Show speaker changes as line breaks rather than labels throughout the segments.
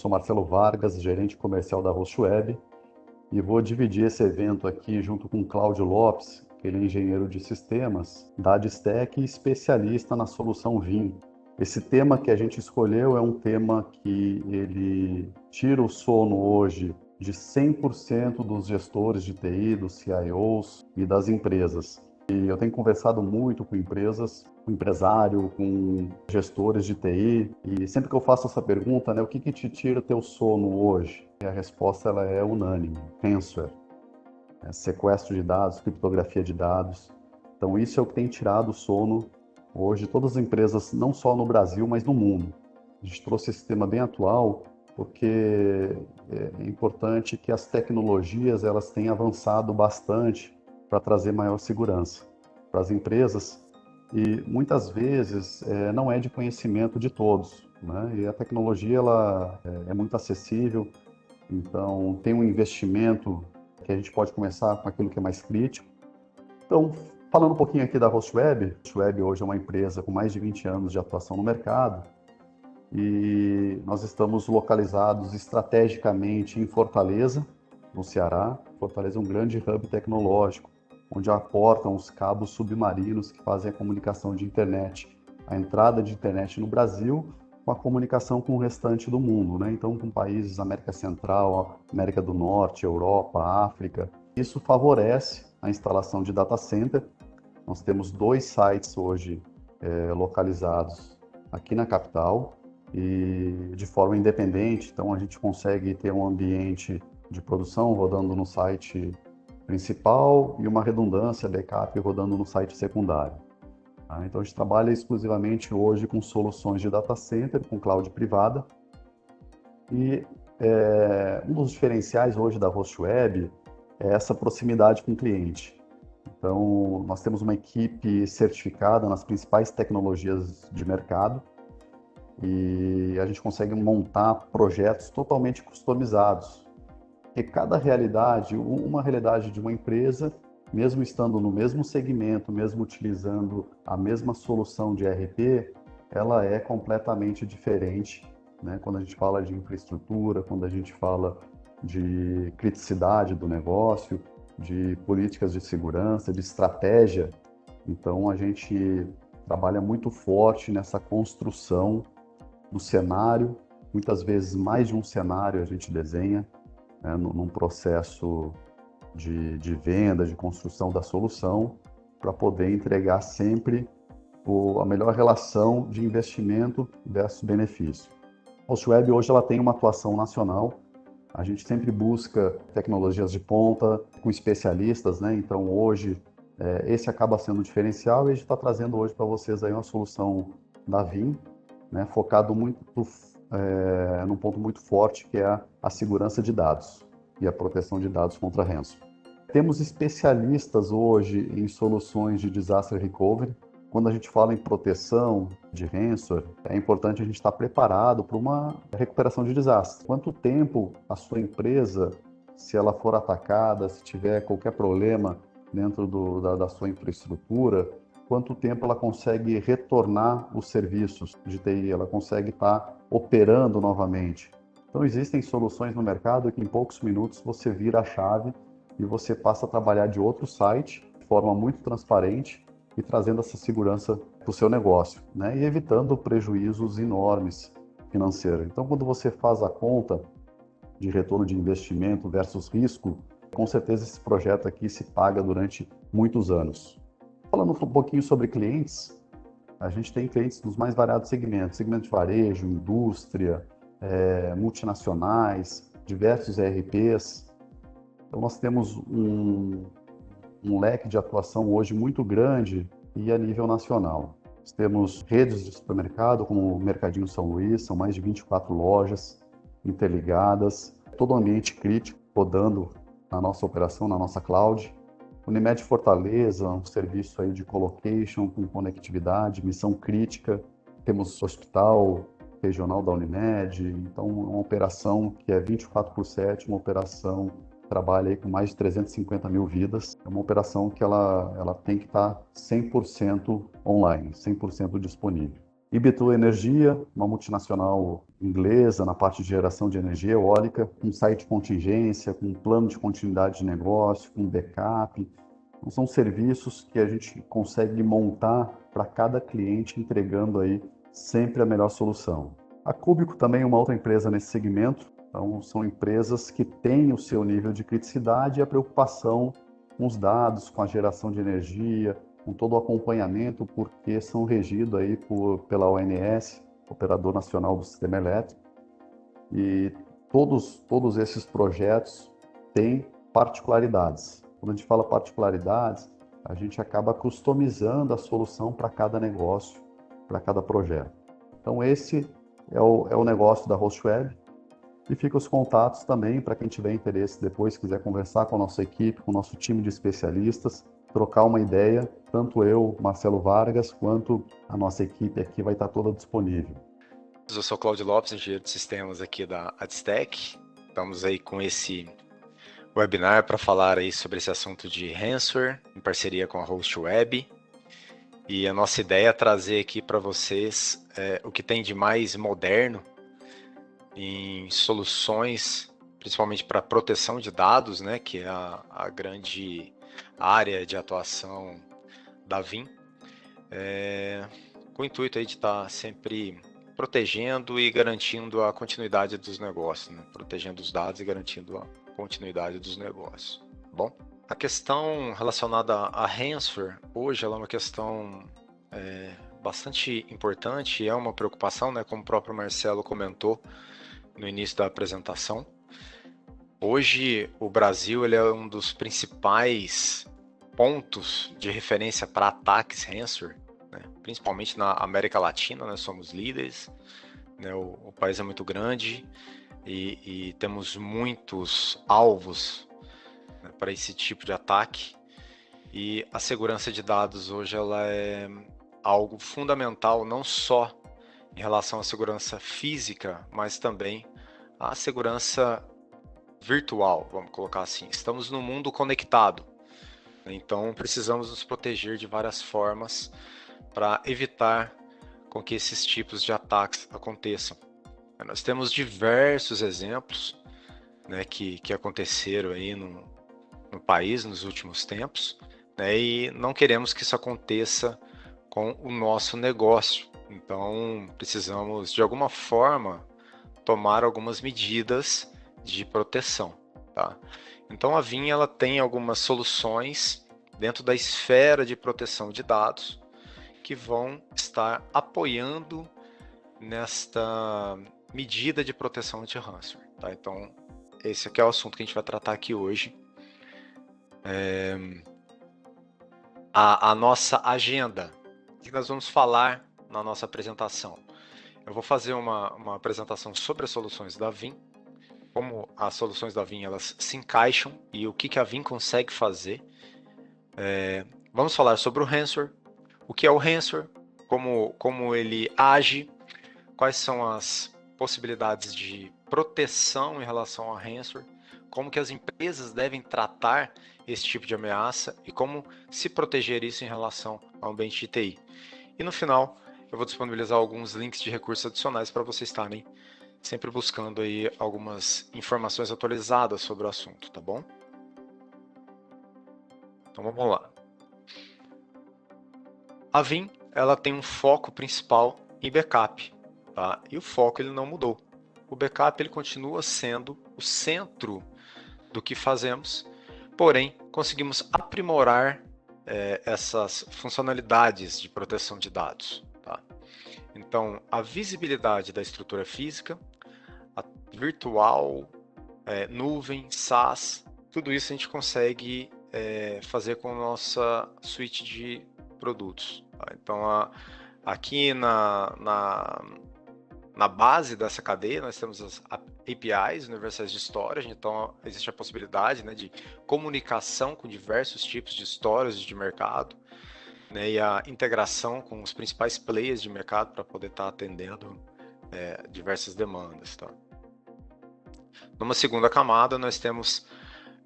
sou Marcelo Vargas, gerente comercial da HostWeb, e vou dividir esse evento aqui junto com o Cláudio Lopes, que ele é engenheiro de sistemas, da Adstec e especialista na solução VIM. Esse tema que a gente escolheu é um tema que ele tira o sono hoje de 100% dos gestores de TI, dos CIOs e das empresas. E eu tenho conversado muito com empresas, com empresário, com gestores de TI, e sempre que eu faço essa pergunta, né, o que te tira teu sono hoje? E a resposta ela é unânime: ransomware, sequestro de dados, criptografia de dados. Então isso é o que tem tirado o sono hoje de todas as empresas, não só no Brasil, mas no mundo. A gente trouxe esse tema bem atual porque é importante que as tecnologias elas tenham avançado bastante para trazer maior segurança para as empresas, e muitas vezes não é de conhecimento de todos, né? E a tecnologia ela é muito acessível, então tem um investimento que a gente pode começar com aquilo que é mais crítico. Então, falando um pouquinho aqui da HostWeb, a HostWeb hoje é uma empresa com mais de 20 anos de atuação no mercado, e nós estamos localizados estrategicamente em Fortaleza, no Ceará. Fortaleza é um grande hub tecnológico, onde aportam os cabos submarinos que fazem a comunicação de internet, a entrada de internet no Brasil, com a comunicação com o restante do mundo, né? Então, com países da América Central, América do Norte, Europa, África. Isso favorece a instalação de data center. Nós temos 2 sites hoje localizados aqui na capital e de forma independente, então a gente consegue ter um ambiente de produção rodando no site principal e uma redundância, backup, rodando no site secundário. Então a gente trabalha exclusivamente hoje com soluções de data center, com cloud privada, e um dos diferenciais hoje da HostWeb é essa proximidade com o cliente. Então nós temos uma equipe certificada nas principais tecnologias de mercado, e a gente consegue montar projetos totalmente customizados. Porque cada realidade, uma realidade de uma empresa, mesmo estando no mesmo segmento, mesmo utilizando a mesma solução de ERP, ela é completamente diferente, né? Quando a gente fala de infraestrutura, quando a gente fala de criticidade do negócio, de políticas de segurança, de estratégia. Então a gente trabalha muito forte nessa construção do cenário, muitas vezes mais de um cenário a gente desenha, né, num processo de venda, de construção da solução, para poder entregar sempre a melhor relação de investimento versus benefício. A HostWeb hoje ela tem uma atuação nacional, a gente sempre busca tecnologias de ponta, com especialistas, né? Então hoje esse acaba sendo um diferencial, e a gente está trazendo hoje para vocês aí uma solução da VIM, né, focado muito num ponto muito forte, que é a segurança de dados e a proteção de dados contra ransomware. Temos especialistas hoje em soluções de disaster recovery. Quando a gente fala em proteção de ransomware, é importante a gente estar preparado para uma recuperação de desastre. Quanto tempo a sua empresa, se ela for atacada, se tiver qualquer problema dentro da sua infraestrutura, quanto tempo ela consegue retornar os serviços de TI, ela consegue estar operando novamente. Então existem soluções no mercado que em poucos minutos você vira a chave e você passa a trabalhar de outro site de forma muito transparente e trazendo essa segurança para o seu negócio, né? E evitando prejuízos enormes financeiros. Então quando você faz a conta de retorno de investimento versus risco, com certeza esse projeto aqui se paga durante muitos anos. Falando um pouquinho sobre clientes, a gente tem clientes dos mais variados segmentos, segmento de varejo, indústria, multinacionais, diversos ERPs. Então nós temos um leque de atuação hoje muito grande e a nível nacional. Nós temos redes de supermercado, como o Mercadinho São Luís, são mais de 24 lojas interligadas, todo o ambiente crítico rodando na nossa operação, na nossa cloud. Unimed Fortaleza, um serviço aí de colocation com conectividade, missão crítica. Temos hospital regional da Unimed, então uma operação que é 24/7, uma operação que trabalha aí com mais de 350 mil vidas. É uma operação que ela tem que estar 100% online, 100% disponível. Ibitu Energia, uma multinacional inglesa na parte de geração de energia eólica, com site de contingência, com plano de continuidade de negócio, com backup. Então, são serviços que a gente consegue montar para cada cliente, entregando aí sempre a melhor solução. A Cúbico também é uma outra empresa nesse segmento. Então, são empresas que têm o seu nível de criticidade e a preocupação com os dados, com a geração de energia, com todo o acompanhamento, porque são regidos aí pela ONS, Operador Nacional do Sistema Elétrico, e todos esses projetos têm particularidades. Quando a gente fala particularidades, a gente acaba customizando a solução para cada negócio, para cada projeto. Então esse é o negócio da HostWeb, e fica os contatos também para quem tiver interesse depois, quiser conversar com a nossa equipe, com o nosso time de especialistas, trocar uma ideia, tanto eu, Marcelo Vargas, quanto a nossa equipe aqui vai estar toda disponível.
Eu sou Cláudio Lopes, engenheiro de sistemas aqui da Adstec. Estamos aí com esse webinar para falar aí sobre esse assunto de ransomware, em parceria com a HostWeb. E a nossa ideia é trazer aqui para vocês o que tem de mais moderno em soluções, principalmente para proteção de dados, né, que é a grande área de atuação da Vim, com o intuito aí de estar sempre protegendo e garantindo a continuidade dos negócios, né? Protegendo os dados e garantindo a continuidade dos negócios. Bom, a questão relacionada a ransomware, hoje ela é uma questão bastante importante, é uma preocupação, né, como o próprio Marcelo comentou no início da apresentação. Hoje o Brasil ele é um dos principais pontos de referência para ataques ransomware, né? Principalmente na América Latina, nós somos líderes, né? O país é muito grande e temos muitos alvos, né, para esse tipo de ataque, e a segurança de dados hoje ela é algo fundamental, não só em relação à segurança física, mas também à segurança virtual, vamos colocar assim. Estamos num mundo conectado, então precisamos nos proteger de várias formas para evitar com que esses tipos de ataques aconteçam. Nós temos diversos exemplos, né, que aconteceram aí no país nos últimos tempos, né, e não queremos que isso aconteça com o nosso negócio. Então precisamos de alguma forma tomar algumas medidas de proteção, tá? Então a Vim ela tem algumas soluções dentro da esfera de proteção de dados que vão estar apoiando nesta medida de proteção anti-ransomware, tá? Então esse aqui é o assunto que a gente vai tratar aqui hoje. A nossa agenda, o que nós vamos falar na nossa apresentação? Eu vou fazer uma apresentação sobre as soluções da Vim, como as soluções da Vim elas se encaixam e o que a Vim consegue fazer. Vamos falar sobre o ransomware, o que é o ransomware, como ele age, quais são as possibilidades de proteção em relação ao ransomware, como que as empresas devem tratar esse tipo de ameaça e como se proteger isso em relação ao ambiente de TI. E no final, eu vou disponibilizar alguns links de recursos adicionais para vocês estarem sempre buscando aí algumas informações atualizadas sobre o assunto, tá bom? Então vamos lá. A Vim, ela tem um foco principal em backup, tá? E o foco ele não mudou. O backup ele continua sendo o centro do que fazemos, porém conseguimos aprimorar essas funcionalidades de proteção de dados, tá? Então a visibilidade da estrutura física, a virtual, nuvem, SaaS, tudo isso a gente consegue fazer com a nossa suite de produtos, tá? Então aqui na base dessa cadeia nós temos as APIs, universais de storage, então existe a possibilidade, né, de comunicação com diversos tipos de storage de mercado, né, e a integração com os principais players de mercado para poder estar atendendo diversas demandas, tá? Numa segunda camada nós temos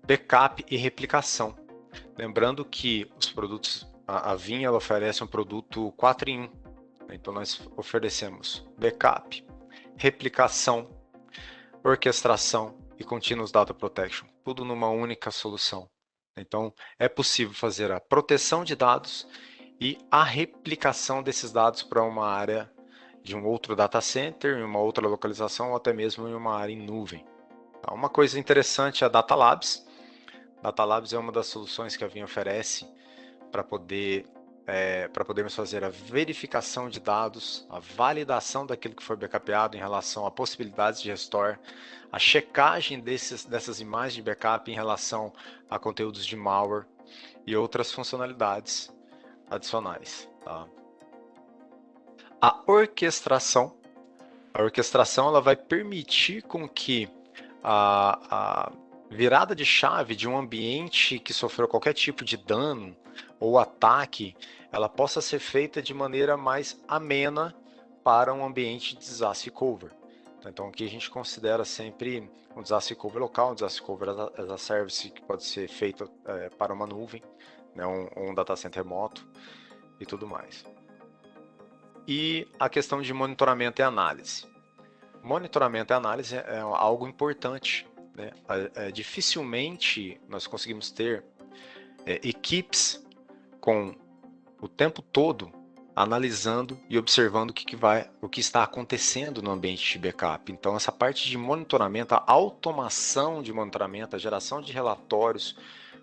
backup e replicação. Lembrando que os produtos, a Vim ela oferece um produto 4 em 1, Então, nós oferecemos backup, replicação, orquestração e Continuous Data Protection, tudo numa única solução. Então, é possível fazer a proteção de dados e a replicação desses dados para uma área de um outro data center, em uma outra localização ou até mesmo em uma área em nuvem. Então, uma coisa interessante é a Data Labs. Data Labs é uma das soluções que a Vim oferece para podermos fazer a verificação de dados, a validação daquilo que foi backupeado em relação a possibilidades de restore, a checagem dessas imagens de backup em relação a conteúdos de malware e outras funcionalidades adicionais. Tá? A orquestração ela vai permitir com que a virada de chave de um ambiente que sofreu qualquer tipo de dano ou ataque, ela possa ser feita de maneira mais amena para um ambiente de disaster cover. Então aqui a gente considera sempre um disaster cover local, um disaster cover as a service que pode ser feito para uma nuvem, né, um data center remoto e tudo mais. E a questão de monitoramento e análise. Monitoramento e análise é algo importante, né? Dificilmente nós conseguimos ter equipes com o tempo todo analisando e observando o que está acontecendo no ambiente de backup. Então, essa parte de monitoramento, a automação de monitoramento, a geração de relatórios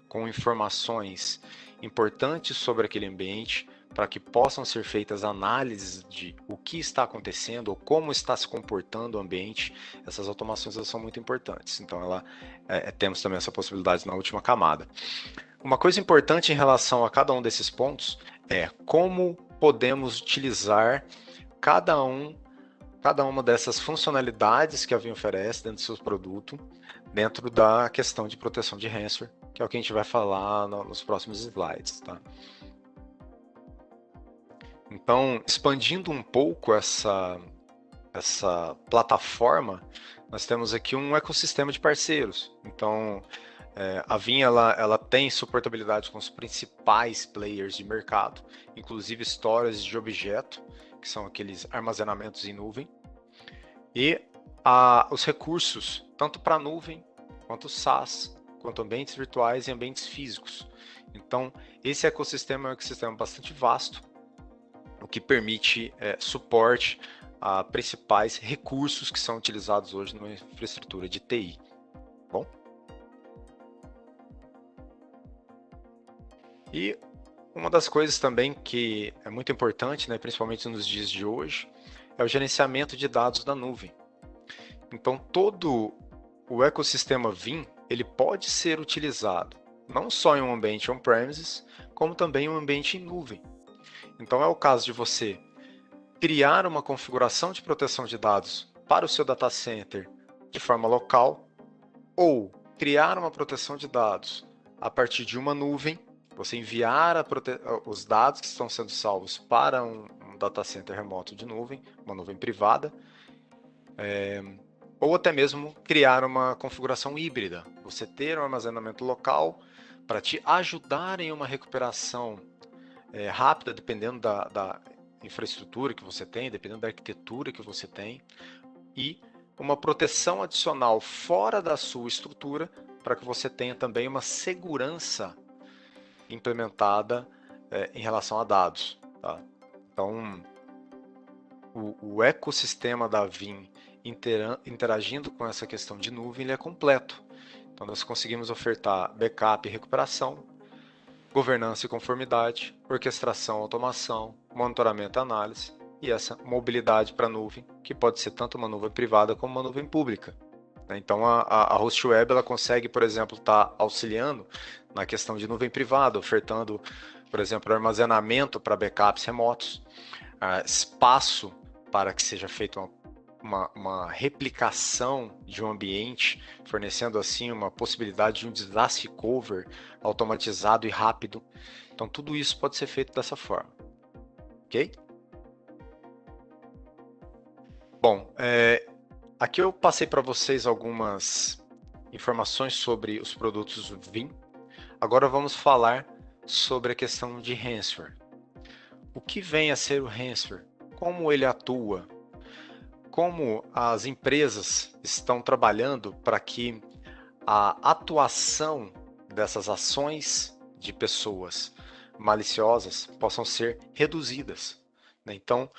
com informações importantes sobre aquele ambiente, para que possam ser feitas análises de o que está acontecendo ou como está se comportando o ambiente, essas automações são muito importantes. Então, temos também essa possibilidade na última camada. Uma coisa importante em relação a cada um desses pontos é como podemos utilizar cada uma dessas funcionalidades que a Vim oferece dentro do seu produto, dentro da questão de proteção de ransomware, que é o que a gente vai falar nos próximos slides. Tá? Então, expandindo um pouco essa plataforma, nós temos aqui um ecossistema de parceiros. Então, a Vim ela tem suportabilidade com os principais players de mercado, inclusive storage de objeto, que são aqueles armazenamentos em nuvem, e os recursos, tanto para nuvem, quanto SaaS, quanto ambientes virtuais e ambientes físicos. Então, esse ecossistema é um ecossistema bastante vasto, o que permite suporte a principais recursos que são utilizados hoje numa infraestrutura de TI. Bom? E uma das coisas também que é muito importante, né, principalmente nos dias de hoje, é o gerenciamento de dados da nuvem. Então, todo o ecossistema Vim, ele pode ser utilizado não só em um ambiente on-premises, como também em um ambiente em nuvem. Então, é o caso de você criar uma configuração de proteção de dados para o seu data center de forma local, ou criar uma proteção de dados a partir de uma nuvem, você enviar os dados que estão sendo salvos para um data center remoto de nuvem, uma nuvem privada, ou até mesmo criar uma configuração híbrida, você ter um armazenamento local para te ajudar em uma recuperação rápida, dependendo da infraestrutura que você tem, dependendo da arquitetura que você tem, e uma proteção adicional fora da sua estrutura para que você tenha também uma segurança implementada em relação a dados. Tá? Então, o ecossistema da Vim interagindo com essa questão de nuvem, ele é completo. Então, nós conseguimos ofertar backup e recuperação, governança e conformidade, orquestração, automação, monitoramento e análise, e essa mobilidade para a nuvem, que pode ser tanto uma nuvem privada como uma nuvem pública. Então, a HostWeb ela consegue, por exemplo, estar auxiliando na questão de nuvem privada, ofertando, por exemplo, armazenamento para backups remotos, espaço para que seja feita uma replicação de um ambiente, fornecendo assim uma possibilidade de um disaster cover automatizado e rápido. Então, tudo isso pode ser feito dessa forma. Ok? Bom, aqui eu passei para vocês algumas informações sobre os produtos Vim. Agora vamos falar sobre a questão de ransomware. O que vem a ser o ransomware? como ele atua, como as empresas estão trabalhando para que a atuação dessas ações de pessoas maliciosas possam ser reduzidas. Então,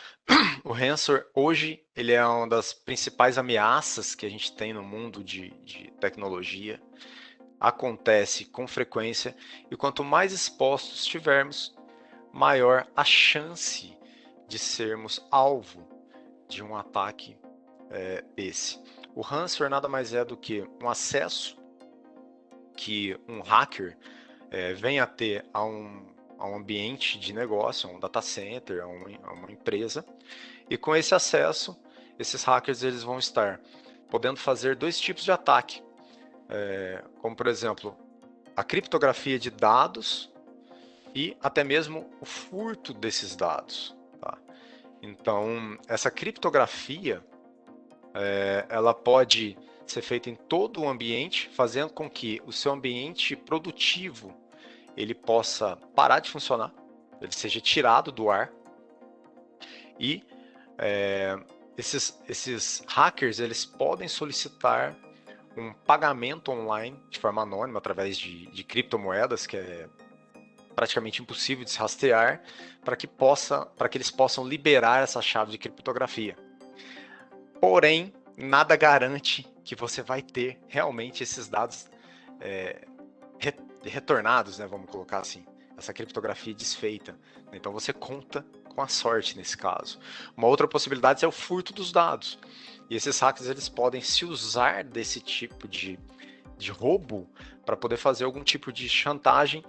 o ransomware hoje ele é uma das principais ameaças que a gente tem no mundo de tecnologia. Acontece com frequência e quanto mais expostos estivermos, maior a chance de sermos alvo de um ataque desse. O ransomware nada mais é do que um acesso que um hacker vem a ter a um ambiente de negócio, a um data center, a uma empresa, e com esse acesso, esses hackers eles vão estar podendo fazer dois tipos de ataque, como por exemplo, a criptografia de dados e até mesmo o furto desses dados. Tá? Então, essa criptografia ela pode ser feita em todo o ambiente, fazendo com que o seu ambiente produtivo ele possa parar de funcionar, ele seja tirado do ar e esses hackers eles podem solicitar um pagamento online de forma anônima através de criptomoedas, que é praticamente impossível de se rastrear, para que eles possam liberar essa chave de criptografia. Porém, nada garante que você vai ter realmente esses dados retornados, né, vamos colocar assim, essa criptografia desfeita. Então você conta com a sorte nesse caso. Uma outra possibilidade é o furto dos dados. E esses hackers eles podem se usar desse tipo de roubo para poder fazer algum tipo de chantagem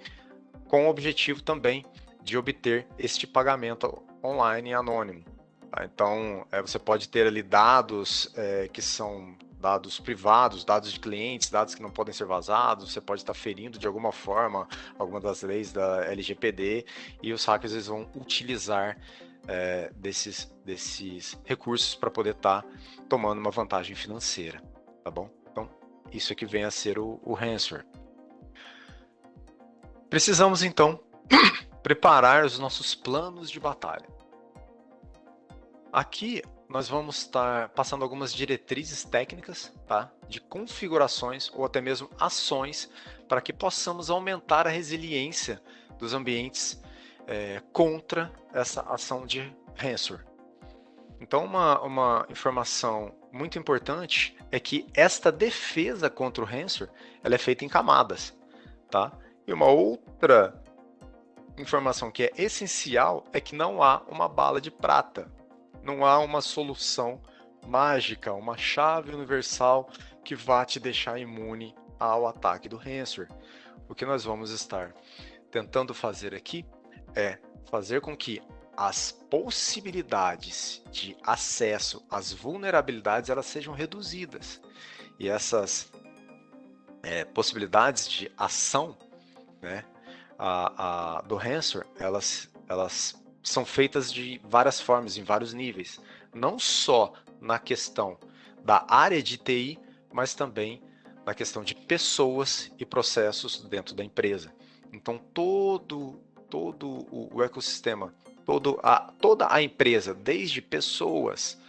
com o objetivo também de obter este pagamento online e anônimo. Tá? Então, você pode ter ali dados que são dados privados, dados de clientes, dados que não podem ser vazados, você pode estar ferindo de alguma forma alguma das leis da LGPD e os hackers eles vão utilizar desses recursos para poder estar tomando uma vantagem financeira, tá bom? Então, isso aqui vem a ser o ransomware. Precisamos, então, preparar os nossos planos de batalha. Aqui, nós vamos estar passando algumas diretrizes técnicas, tá? De configurações ou até mesmo ações para que possamos aumentar a resiliência dos ambientes contra essa ação de ransomware. Então, uma informação muito importante é que esta defesa contra o ransomware ela é feita em camadas, tá? E uma outra informação que é essencial é que não há uma bala de prata, não há uma solução mágica, uma chave universal que vá te deixar imune ao ataque do ransomware. O que nós vamos estar tentando fazer aqui é fazer com que as possibilidades de acesso às vulnerabilidades elas sejam reduzidas. E essas possibilidades de ação, né, do ransomware, elas são feitas de várias formas, em vários níveis. Não só na questão da área de TI, mas também na questão de pessoas e processos dentro da empresa. Então, todo o ecossistema, toda a empresa, desde pessoas,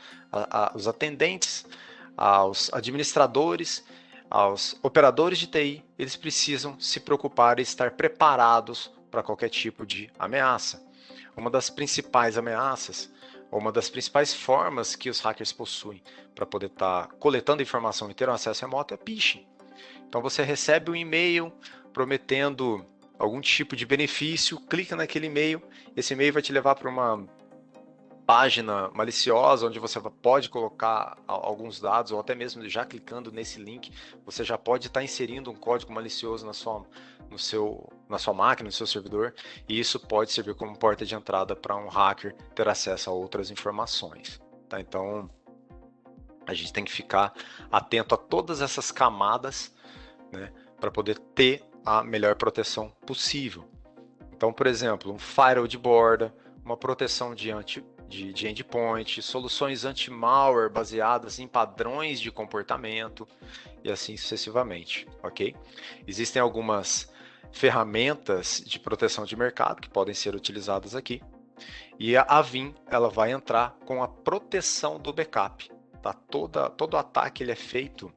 os atendentes, aos administradores, aos operadores de TI, eles precisam se preocupar e estar preparados para qualquer tipo de ameaça. Uma das principais ameaças, ou uma das principais formas que os hackers possuem para poder estar coletando informação e ter um acesso remoto é phishing. Então você recebe um e-mail prometendo algum tipo de benefício, clica naquele e-mail, esse e-mail vai te levar para uma página maliciosa, onde você pode colocar alguns dados, ou até mesmo já clicando nesse link, você já pode estar inserindo um código malicioso na sua máquina, no seu servidor, e isso pode servir como porta de entrada para um hacker ter acesso a outras informações. Tá? Então, a gente tem que ficar atento a todas essas camadas, né, para poder ter a melhor proteção possível. Então, por exemplo, um firewall de borda, uma proteção de endpoint, soluções anti-malware baseadas em padrões de comportamento e assim sucessivamente, ok? Existem algumas ferramentas de proteção de mercado que podem ser utilizadas aqui E a Vim, ela vai entrar com a proteção do backup. Tá? Todo ataque ele é feito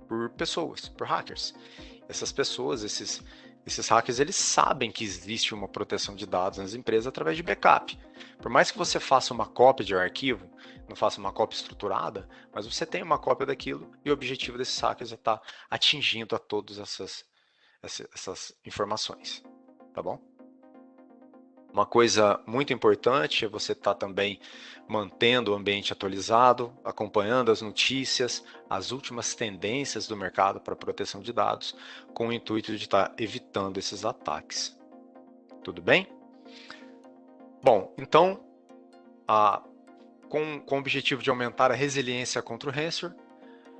por pessoas, por hackers. Essas pessoas, esses hackers, eles sabem que existe uma proteção de dados nas empresas através de backup. Por mais que você faça uma cópia de um arquivo, não faça uma cópia estruturada, mas você tem uma cópia daquilo e o objetivo desses hackers é estar atingindo a todas essas informações, tá bom? Uma coisa muito importante é você estar também mantendo o ambiente atualizado, acompanhando as notícias, as últimas tendências do mercado para proteção de dados, com o intuito de estar evitando esses ataques. Tudo bem? Bom, então, com o objetivo de aumentar a resiliência contra o ransomware,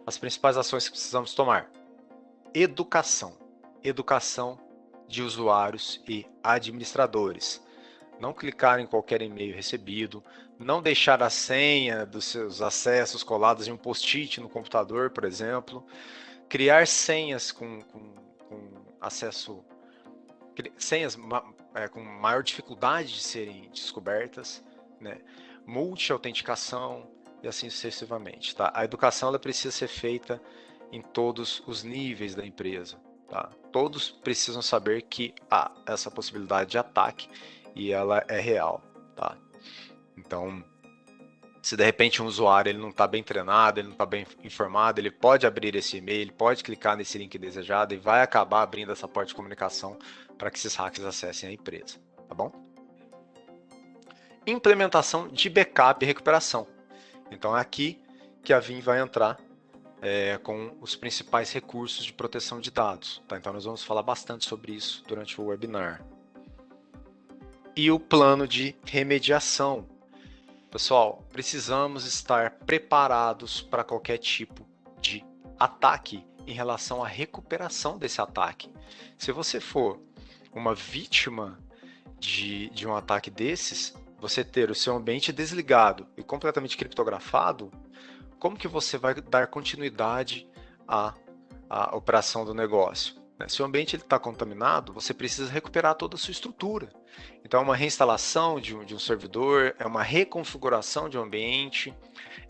as principais ações que precisamos tomar: educação. Educação de usuários e administradores. Não clicar em qualquer e-mail recebido, não deixar a senha dos seus acessos coladas em um post-it no computador, por exemplo, criar senhas com acesso, senhas com maior dificuldade de serem descobertas, né? Multi-autenticação e assim sucessivamente. Tá? A educação ela precisa ser feita em todos os níveis da empresa. Tá? Todos precisam saber que há essa possibilidade de ataque e ela é real, tá? Então, se de repente um usuário ele não está bem treinado, ele não está bem informado, ele pode abrir esse e-mail, ele pode clicar nesse link desejado e vai acabar abrindo essa porta de comunicação para que esses hackers acessem a empresa, tá bom? Implementação de backup e recuperação. Então é aqui que a Vim vai entrar com os principais recursos de proteção de dados, tá? Então nós vamos falar bastante sobre isso durante o webinar. E o plano de remediação. Pessoal, precisamos estar preparados para qualquer tipo de ataque em relação à recuperação desse ataque. Se você for uma vítima de um ataque desses, você ter o seu ambiente desligado e completamente criptografado, como que você vai dar continuidade à operação do negócio? Se o ambiente está contaminado, você precisa recuperar toda a sua estrutura. Então, é uma reinstalação de um servidor, é uma reconfiguração de um ambiente,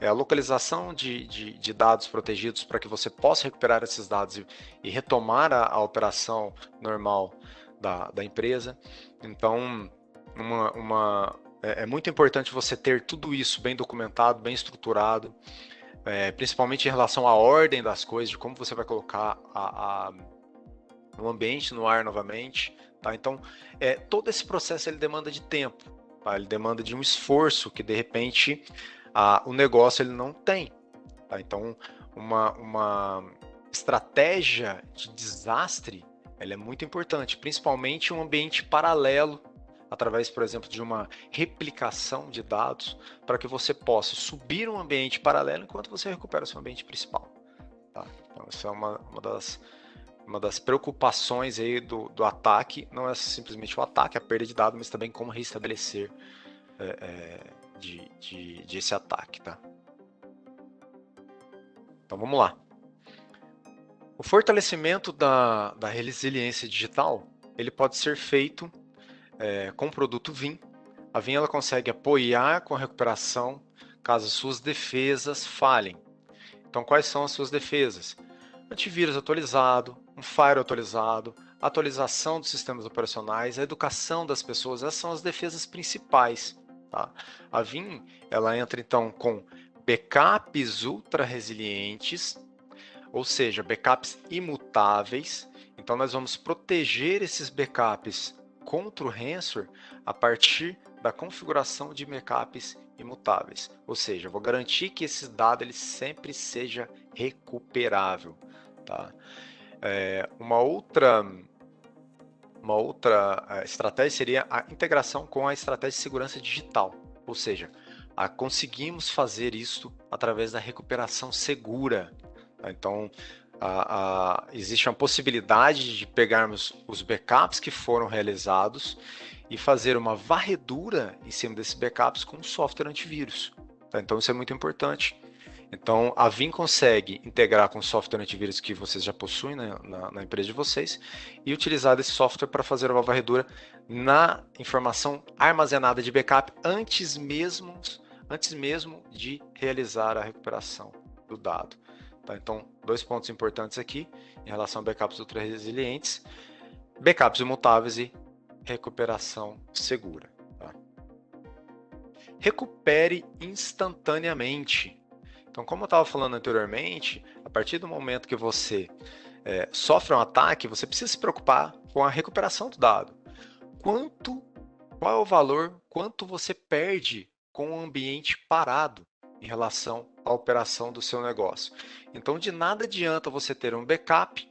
é a localização de dados protegidos para que você possa recuperar esses dados e retomar a operação normal da empresa. Então, é muito importante você ter tudo isso bem documentado, bem estruturado, principalmente em relação à ordem das coisas, de como você vai colocar o ambiente no ar novamente. Tá? Então, todo esse processo ele demanda de tempo, tá? Ele demanda de um esforço que, de repente, o negócio ele não tem. Tá? Então, uma estratégia de desastre ela é muito importante, principalmente um ambiente paralelo, através, por exemplo, de uma replicação de dados, para que você possa subir um ambiente paralelo enquanto você recupera o seu ambiente principal. Tá? Então, essa é uma das preocupações aí do ataque. Não é simplesmente o ataque, a perda de dados, mas também como restabelecer esse ataque. Tá? Então vamos lá. O fortalecimento da resiliência digital ele pode ser feito com o produto Vim. A Vim ela consegue apoiar com a recuperação caso suas defesas falhem. Então, quais são as suas defesas? Antivírus atualizado, um firewall atualizado, atualização dos sistemas operacionais, a educação das pessoas, essas são as defesas principais. Tá? A Vim ela entra então com backups ultra resilientes, ou seja, backups imutáveis. Então nós vamos proteger esses backups contra o ransomware a partir da configuração de backups imutáveis. Ou seja, eu vou garantir que esse dado ele sempre seja recuperável. Tá? Uma outra estratégia seria a integração com a estratégia de segurança digital. Ou seja, conseguimos fazer isso através da recuperação segura. Tá? Então, existe uma possibilidade de pegarmos os backups que foram realizados e fazer uma varredura em cima desses backups com software antivírus. Tá? Então, isso é muito importante. Então, a Vim consegue integrar com o software antivírus que vocês já possuem na empresa de vocês e utilizar esse software para fazer uma varredura na informação armazenada de backup antes mesmo de realizar a recuperação do dado. Tá? Então, 2 pontos importantes aqui em relação a backups ultra resilientes: backups imutáveis e recuperação segura. Tá? Recupere instantaneamente. Então, como eu estava falando anteriormente, a partir do momento que você sofre um ataque, você precisa se preocupar com a recuperação do dado. Qual é o valor, quanto você perde com o ambiente parado em relação à operação do seu negócio. Então, de nada adianta você ter um backup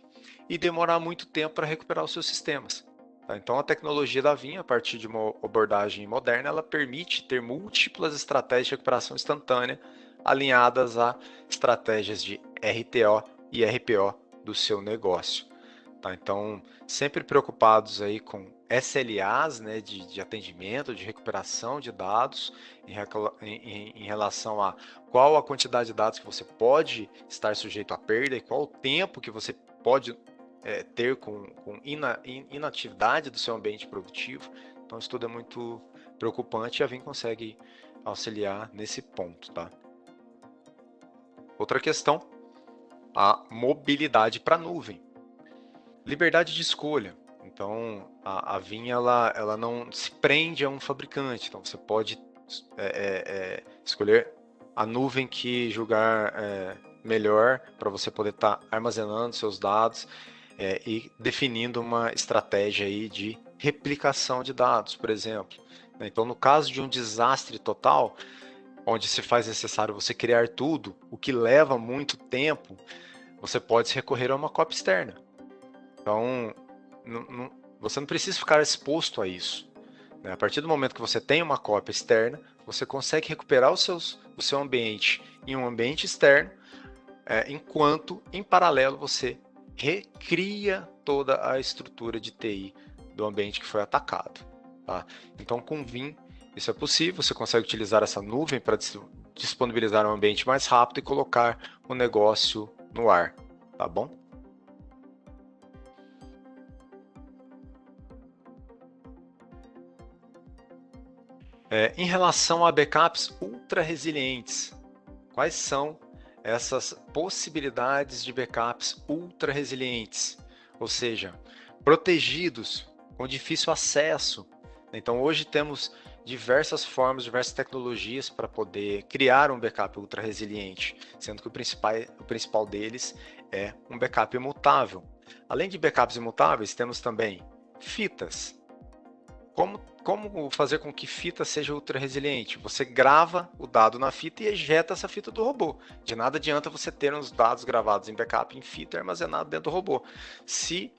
e demorar muito tempo para recuperar os seus sistemas. Tá? Então, a tecnologia da Vim, a partir de uma abordagem moderna, ela permite ter múltiplas estratégias de recuperação instantânea alinhadas a estratégias de RTO e RPO do seu negócio. Tá? Então, sempre preocupados aí com SLAs, né, de atendimento, de recuperação de dados em relação a qual a quantidade de dados que você pode estar sujeito à perda e qual o tempo que você pode ter com inatividade do seu ambiente produtivo. Então, isso tudo é muito preocupante e a Vim consegue auxiliar nesse ponto. Tá? Outra questão, a mobilidade para a nuvem. Liberdade de escolha. Então, a Vim ela não se prende a um fabricante. Então, você pode escolher a nuvem que julgar melhor para você poder estar armazenando seus dados e definindo uma estratégia aí de replicação de dados, por exemplo. Então, no caso de um desastre total, onde se faz necessário você criar tudo, o que leva muito tempo, você pode recorrer a uma cópia externa. Então, você não precisa ficar exposto a isso. Né? A partir do momento que você tem uma cópia externa, você consegue recuperar o seu ambiente em um ambiente externo, enquanto, em paralelo, você recria toda a estrutura de TI do ambiente que foi atacado. Tá? Então, com Vim, isso é possível. Você consegue utilizar essa nuvem para disponibilizar um ambiente mais rápido e colocar o negócio no ar. Tá bom? Em relação a backups ultra resilientes, quais são essas possibilidades de backups ultra resilientes? Ou seja, protegidos, com difícil acesso. Então, hoje temos diversas formas, diversas tecnologias para poder criar um backup ultra resiliente, sendo que o principal deles é um backup imutável. Além de backups imutáveis, temos também fitas. Como fazer com que fita seja ultra resiliente? Você grava o dado na fita e ejeta essa fita do robô. De nada adianta você ter os dados gravados em backup em fita armazenados dentro do robô. Se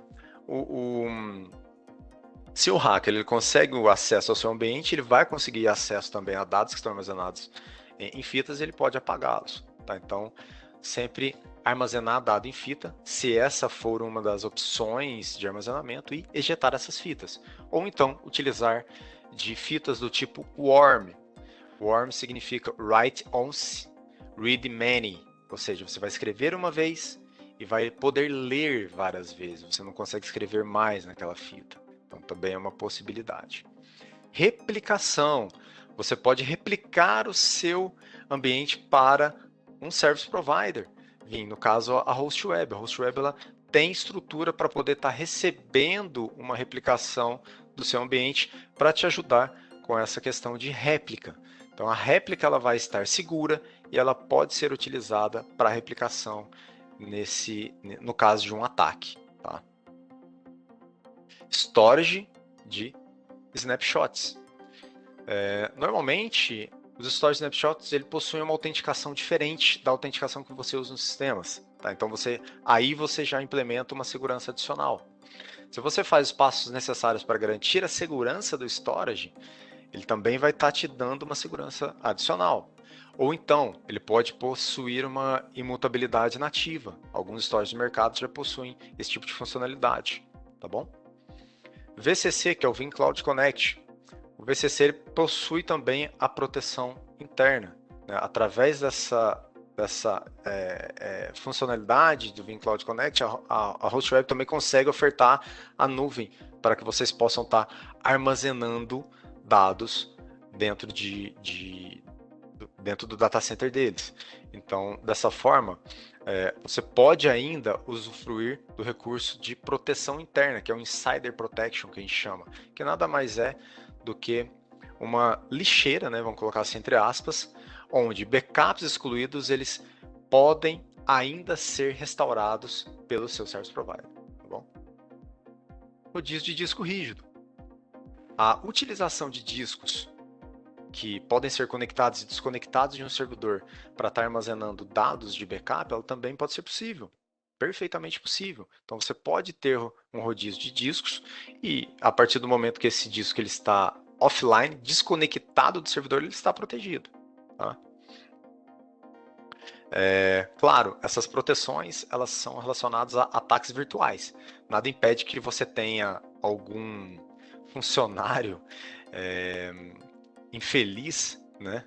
o hacker ele consegue o acesso ao seu ambiente, ele vai conseguir acesso também a dados que estão armazenados em fitas e ele pode apagá-los. Tá? Então, sempre armazenar dado em fita, se essa for uma das opções de armazenamento, e ejetar essas fitas. Ou então, utilizar de fitas do tipo WORM. WORM significa Write Once, Read Many. Ou seja, você vai escrever uma vez e vai poder ler várias vezes. Você não consegue escrever mais naquela fita. Então, também é uma possibilidade. Replicação. Você pode replicar o seu ambiente para um service provider. No caso, a HostWeb. A HostWeb ela tem estrutura para poder estar recebendo uma replicação do seu ambiente para te ajudar com essa questão de réplica. Então, a réplica ela vai estar segura e ela pode ser utilizada para replicação no caso de um ataque. Tá? Storage de snapshots. Normalmente, os storage snapshots ele possuem uma autenticação diferente da autenticação que você usa nos sistemas. Tá? Então, aí você já implementa uma segurança adicional. Se você faz os passos necessários para garantir a segurança do storage, ele também vai estar te dando uma segurança adicional. Ou então, ele pode possuir uma imutabilidade nativa. Alguns storages de mercado já possuem esse tipo de funcionalidade. Tá bom? VCC, que é o Vim Cloud Connect. O VCC ele possui também a proteção interna. Né? Através dessa dessa funcionalidade do Vim Cloud Connect, a HostWeb também consegue ofertar a nuvem para que vocês possam estar armazenando dados dentro dentro do data center deles. Então, dessa forma, você pode ainda usufruir do recurso de proteção interna, que é o Insider Protection, que a gente chama, que nada mais é do que uma lixeira, né, vamos colocar assim entre aspas, onde backups excluídos, eles podem ainda ser restaurados pelo seu service provider, tá bom? Rodízio de disco rígido. A utilização de discos que podem ser conectados e desconectados de um servidor para estar armazenando dados de backup, ela também pode ser possível, perfeitamente possível. Então você pode ter um rodízio de discos e a partir do momento que esse disco ele está offline, desconectado do servidor, ele está protegido. Tá? Claro, essas proteções elas são relacionadas a ataques virtuais. Nada impede que você tenha algum funcionário infeliz, né?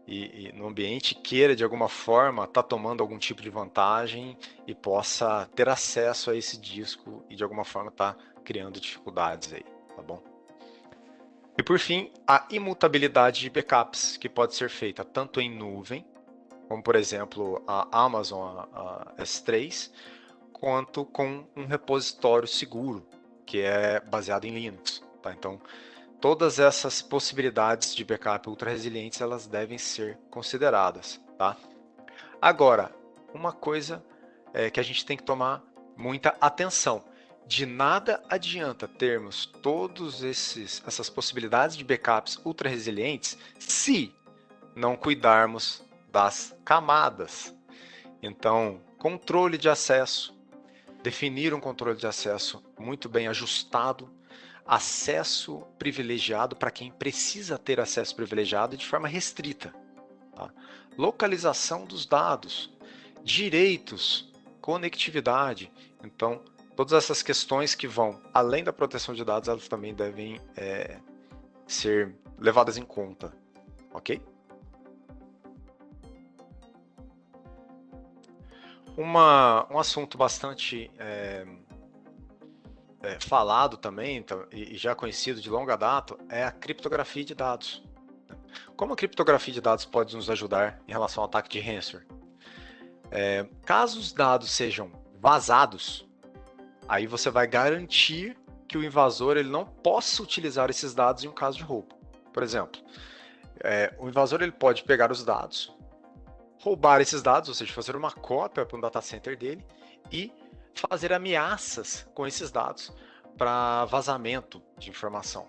E no ambiente queira de alguma forma estar tomando algum tipo de vantagem e possa ter acesso a esse disco e de alguma forma estar criando dificuldades aí, tá bom? E por fim, a imutabilidade de backups, que pode ser feita tanto em nuvem, como por exemplo a Amazon a S3, quanto com um repositório seguro, que é baseado em Linux, tá? Então, todas essas possibilidades de backup ultra resilientes, elas devem ser consideradas, tá? Agora, uma coisa que a gente tem que tomar muita atenção. De nada adianta termos todas essas possibilidades de backups ultra resilientes se não cuidarmos das camadas. Então, controle de acesso, definir um controle de acesso muito bem ajustado, acesso privilegiado para quem precisa ter acesso privilegiado de forma restrita. Tá? Localização dos dados, direitos, conectividade. Então, todas essas questões que vão além da proteção de dados, elas também devem ser levadas em conta. Ok? Um assunto bastante falado também, então, e já conhecido de longa data, é a criptografia de dados. Como a criptografia de dados pode nos ajudar em relação ao ataque de ransomware? Caso os dados sejam vazados, aí você vai garantir que o invasor ele não possa utilizar esses dados em um caso de roubo. Por exemplo, o invasor ele pode pegar os dados, roubar esses dados, ou seja, fazer uma cópia para um data center dele e fazer ameaças com esses dados para vazamento de informação.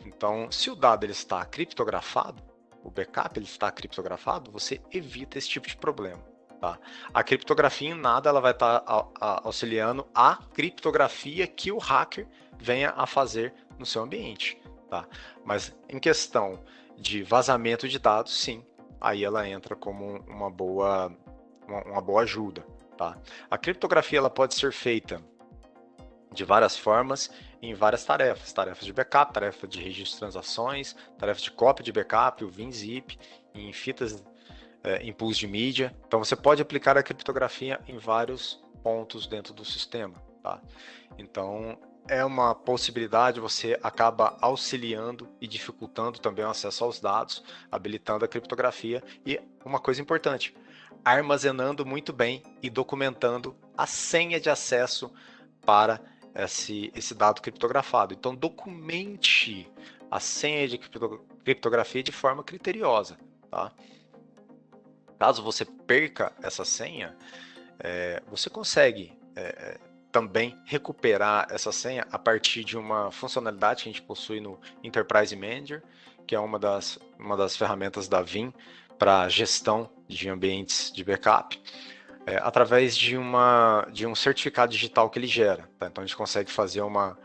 Então, se o dado ele está criptografado, o backup ele está criptografado, você evita esse tipo de problema. Tá? A criptografia em nada ela vai estar auxiliando a criptografia que o hacker venha a fazer no seu ambiente. Tá? Mas em questão de vazamento de dados, sim, aí ela entra como uma boa ajuda. Tá? A criptografia ela pode ser feita de várias formas, em várias tarefas. Tarefas de backup, tarefa de registro de transações, tarefa de cópia de backup, o WinZip, em fitas em pools de mídia. Então você pode aplicar a criptografia em vários pontos dentro do sistema. Tá? Então é uma possibilidade, você acaba auxiliando e dificultando também o acesso aos dados, habilitando a criptografia. E uma coisa importante, armazenando muito bem e documentando a senha de acesso para esse dado criptografado. Então, documente a senha de criptografia de forma criteriosa. Tá? Caso você perca essa senha, você consegue também recuperar essa senha a partir de uma funcionalidade que a gente possui no Enterprise Manager, que é uma das ferramentas da Vim para gestão de ambientes de backup, através de um certificado digital que ele gera. Tá? Então a gente consegue fazer uma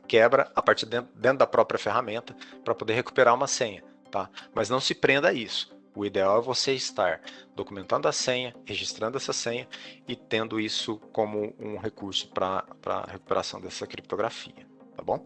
quebra a partir dentro da própria ferramenta para poder recuperar uma senha. Tá? Mas não se prenda a isso. O ideal é você estar documentando a senha, registrando essa senha e tendo isso como um recurso para a recuperação dessa criptografia. Tá bom?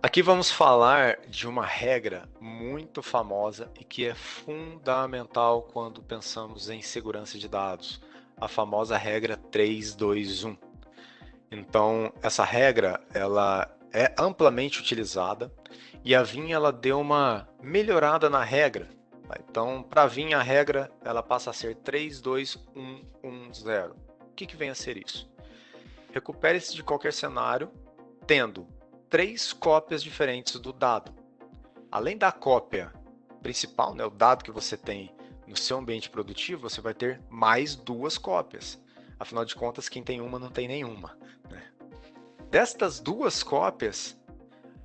Aqui vamos falar de uma regra muito muito famosa e que é fundamental quando pensamos em segurança de dados, a famosa regra 3-2-1. Então, essa regra ela é amplamente utilizada e a Vim ela deu uma melhorada na regra. Tá? Então, para a Vim a regra ela passa a ser 3-2-1-1-0. O que vem a ser isso? Recupere-se de qualquer cenário tendo 3 cópias diferentes do dado. Além da cópia principal, né, o dado que você tem no seu ambiente produtivo, você vai ter mais 2 cópias. Afinal de contas, quem tem uma não tem nenhuma. Né? Destas 2 cópias,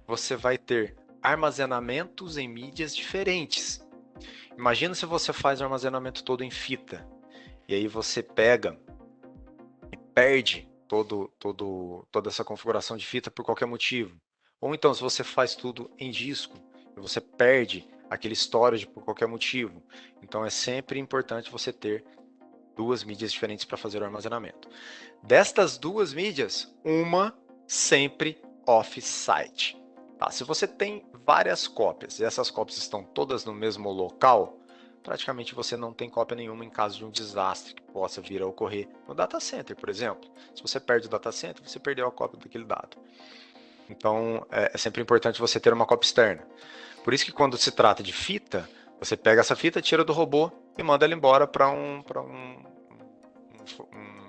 você vai ter armazenamentos em mídias diferentes. Imagina se você faz o armazenamento todo em fita, e aí você pega e perde toda essa configuração de fita por qualquer motivo. Ou então, se você faz tudo em disco, e você perde aquele storage por qualquer motivo. Então, é sempre importante você ter 2 mídias diferentes para fazer o armazenamento. Destas 2 mídias, uma sempre off-site. Tá? Se você tem várias cópias e essas cópias estão todas no mesmo local, praticamente você não tem cópia nenhuma em caso de um desastre que possa vir a ocorrer no data center, por exemplo. Se você perde o data center, você perdeu a cópia daquele dado. Então, é sempre importante você ter uma cópia externa. Por isso que quando se trata de fita, você pega essa fita, tira do robô e manda ela embora para um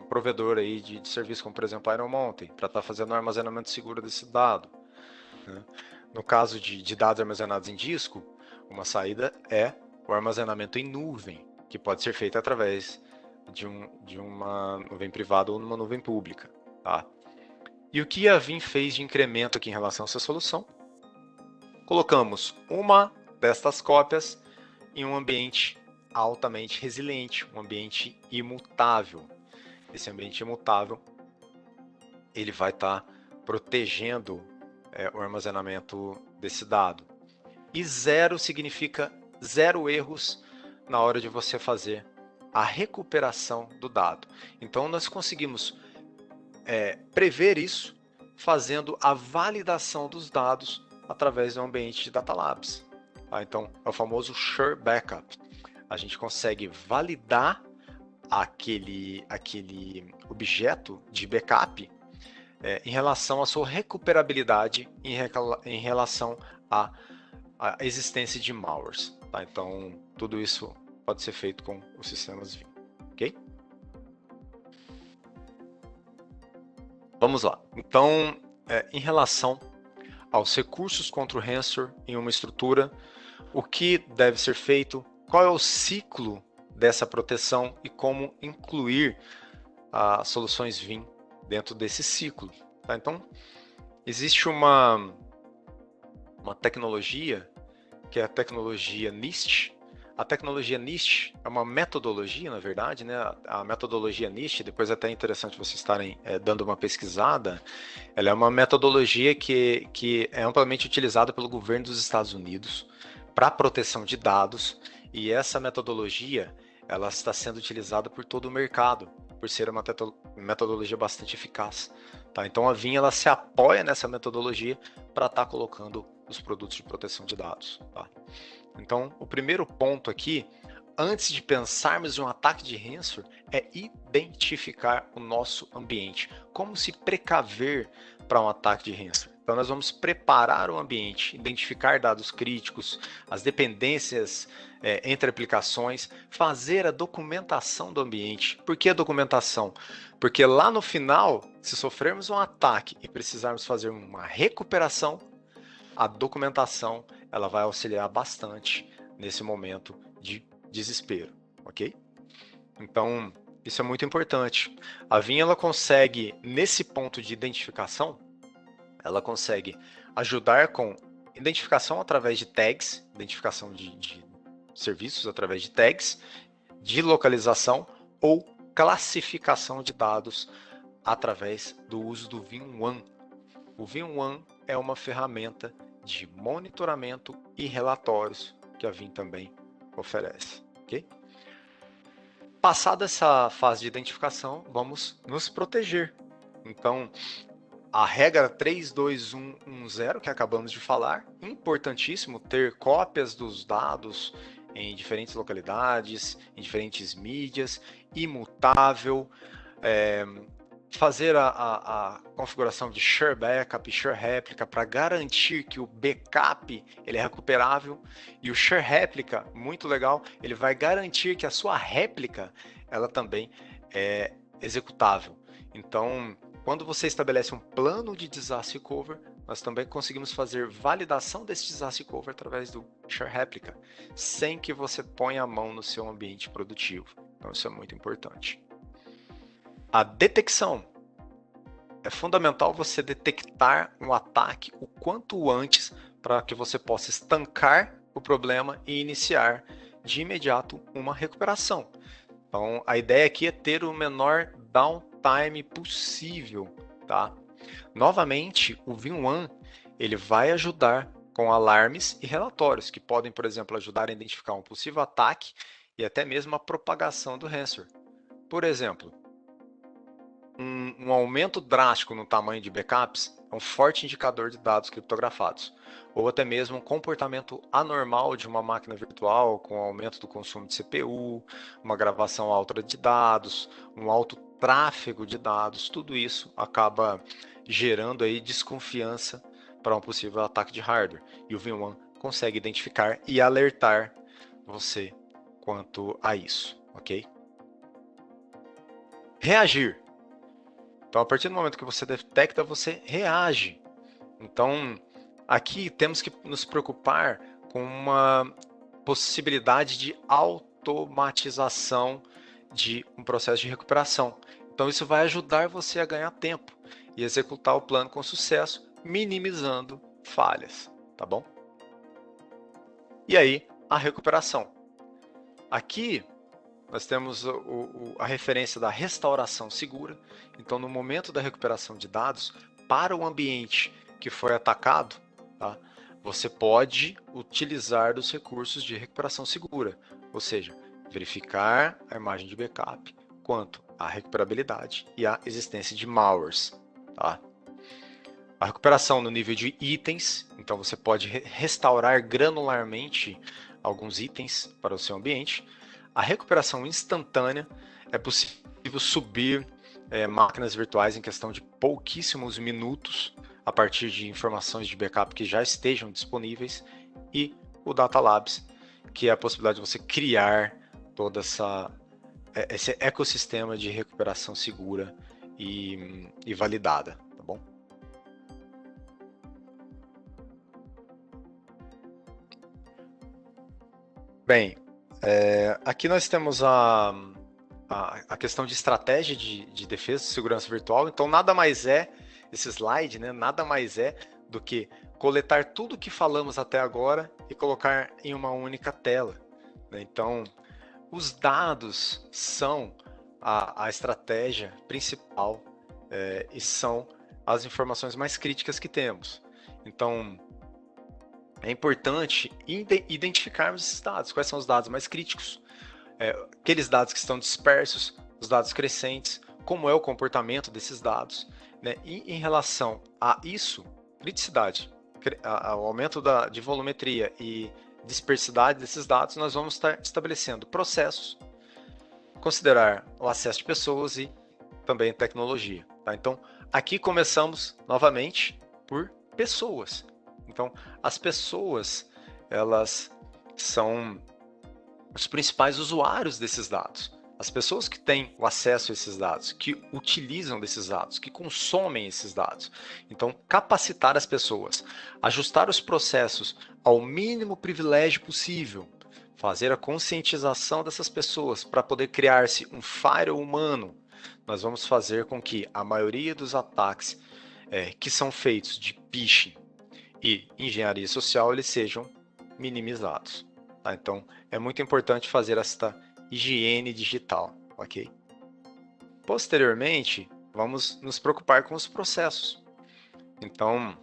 provedor aí de serviço, como por exemplo a Iron Mountain, para estar fazendo um armazenamento seguro desse dado. Né? No caso de dados armazenados em disco, uma saída é o armazenamento em nuvem, que pode ser feito através de uma nuvem privada ou numa nuvem pública. Tá? E o que a Vim fez de incremento aqui em relação a essa solução? Colocamos uma destas cópias em um ambiente altamente resiliente, um ambiente imutável. Esse ambiente imutável ele vai estar protegendo o armazenamento desse dado. E 0 significa 0 erros na hora de você fazer a recuperação do dado. Então, nós conseguimos prever isso fazendo a validação dos dados através do ambiente de Data Labs. Tá? Então, é o famoso Sure Backup. A gente consegue validar aquele objeto de backup em relação à sua recuperabilidade, em relação à existência de malwares. Tá? Então, tudo isso pode ser feito com os sistemas Vim. Ok? Vamos lá. Então, em relação aos recursos contra o ransomware em uma estrutura, o que deve ser feito, qual é o ciclo dessa proteção e como incluir as soluções Vim dentro desse ciclo. Tá? Então, existe uma tecnologia que é a tecnologia NIST. A tecnologia NIST é uma metodologia, na verdade, né? A metodologia NIST, depois até é interessante vocês estarem dando uma pesquisada, ela é uma metodologia que é amplamente utilizada pelo governo dos Estados Unidos para proteção de dados, e essa metodologia ela está sendo utilizada por todo o mercado, por ser uma metodologia bastante eficaz. Tá? Então a Vim ela se apoia nessa metodologia para estar colocando os produtos de proteção de dados. Tá? Então, o primeiro ponto aqui, antes de pensarmos em um ataque de ransomware, é identificar o nosso ambiente. Como se precaver para um ataque de ransomware? Então, nós vamos preparar o ambiente, identificar dados críticos, as dependências entre aplicações, fazer a documentação do ambiente. Por que a documentação? Porque lá no final, se sofrermos um ataque e precisarmos fazer uma recuperação, a documentação ela vai auxiliar bastante nesse momento de desespero, ok? Então, isso é muito importante. A Vim ela consegue, nesse ponto de identificação, ela consegue ajudar com identificação através de tags, identificação de serviços através de tags, de localização ou classificação de dados através do uso do Vim1. O Vim1 é uma ferramenta de monitoramento e relatórios que a Vim também oferece. Okay? Passada essa fase de identificação, vamos nos proteger. Então, a regra 32110 que acabamos de falar, importantíssimo ter cópias dos dados em diferentes localidades, em diferentes mídias, imutável, fazer a configuração de Share Backup e Share Réplica para garantir que o backup ele é recuperável, e o Share Réplica, muito legal, ele vai garantir que a sua réplica ela também é executável. Então, quando você estabelece um plano de disaster cover, nós também conseguimos fazer validação desse disaster cover através do Share Réplica, sem que você ponha a mão no seu ambiente produtivo. Então, isso é muito importante. A detecção. É fundamental você detectar um ataque o quanto antes para que você possa estancar o problema e iniciar de imediato uma recuperação. Então, a ideia aqui é ter o menor downtime possível, tá? Novamente, o Vim1 ele vai ajudar com alarmes e relatórios, que podem, por exemplo, ajudar a identificar um possível ataque e até mesmo a propagação do ransomware. Por exemplo, um aumento drástico no tamanho de backups é um forte indicador de dados criptografados, ou até mesmo um comportamento anormal de uma máquina virtual com aumento do consumo de CPU, uma gravação alta de dados, um alto tráfego de dados, tudo isso acaba gerando aí desconfiança para um possível ataque de hardware. E o Vim1 consegue identificar e alertar você quanto a isso, ok? Reagir. Então, a partir do momento que você detecta, você reage. Então, aqui temos que nos preocupar com uma possibilidade de automatização de um processo de recuperação. Então, isso vai ajudar você a ganhar tempo e executar o plano com sucesso, minimizando falhas, tá bom? E aí, a recuperação. Aqui, nós temos a referência da restauração segura. Então, no momento da recuperação de dados, para o ambiente que foi atacado, tá, você pode utilizar dos recursos de recuperação segura, ou seja, verificar a imagem de backup quanto à recuperabilidade e à existência de malwares. Tá? A recuperação no nível de itens, então você pode restaurar granularmente alguns itens para o seu ambiente. A recuperação instantânea, é possível subir máquinas virtuais em questão de pouquíssimos minutos a partir de informações de backup que já estejam disponíveis, e o Data Labs, que é a possibilidade de você criar todo esse ecossistema de recuperação segura e validada, tá bom? Bem, aqui nós temos a questão de estratégia de defesa e segurança virtual. Então, nada mais é, esse slide, né, nada mais é do que coletar tudo que falamos até agora e colocar em uma única tela, né? Então, os dados são a estratégia principal e são as informações mais críticas que temos. Então, é importante identificarmos esses dados. Quais são os dados mais críticos? Aqueles dados que estão dispersos, os dados crescentes, como é o comportamento desses dados, né? E em relação a isso, criticidade, o aumento de volumetria e dispersidade desses dados, nós vamos estar estabelecendo processos, considerar o acesso de pessoas e também tecnologia. Tá? Então, aqui começamos novamente por pessoas. Então, as pessoas, elas são os principais usuários desses dados. As pessoas que têm o acesso a esses dados, que utilizam desses dados, que consomem esses dados. Então, capacitar as pessoas, ajustar os processos ao mínimo privilégio possível, fazer a conscientização dessas pessoas para poder criar-se um firewall humano. Nós vamos fazer com que a maioria dos ataques que são feitos de phishing e engenharia social, eles sejam minimizados. Tá? Então, é muito importante fazer esta higiene digital, ok? Posteriormente, vamos nos preocupar com os processos. Então,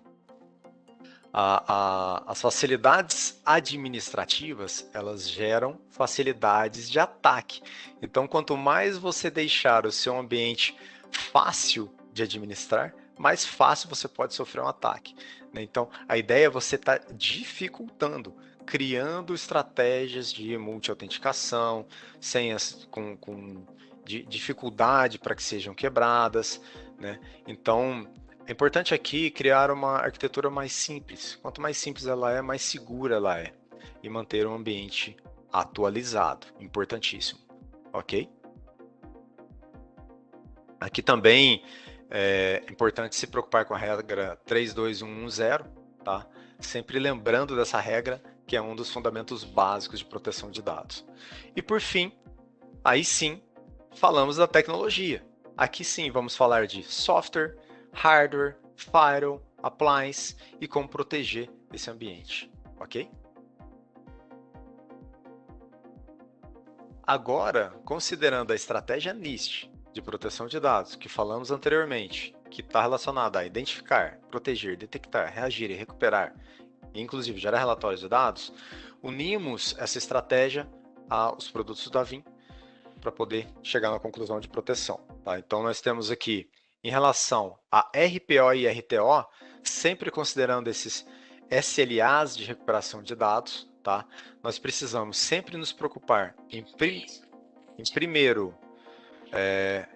as facilidades administrativas, elas geram facilidades de ataque. Então, quanto mais você deixar o seu ambiente fácil de administrar, mais fácil você pode sofrer um ataque, né? Então, a ideia é você estar dificultando, criando estratégias de multi-autenticação, senhas com dificuldade para que sejam quebradas, né? Então, é importante aqui criar uma arquitetura mais simples. Quanto mais simples ela é, mais segura ela é. E manter um ambiente atualizado, importantíssimo, ok? Aqui também é importante se preocupar com a regra 32110, tá? Sempre lembrando dessa regra, que é um dos fundamentos básicos de proteção de dados. E por fim, aí sim, falamos da tecnologia. Aqui sim vamos falar de software, hardware, firewall, appliance e como proteger esse ambiente, ok? Agora, considerando a estratégia NIST de proteção de dados que falamos anteriormente, que está relacionada a identificar, proteger, detectar, reagir e recuperar, e inclusive gerar relatórios de dados, unimos essa estratégia aos produtos da Vim para poder chegar na conclusão de proteção. Tá? Então, nós temos aqui, em relação a RPO e RTO, sempre considerando esses SLAs de recuperação de dados, tá? Nós precisamos sempre nos preocupar em primeiro,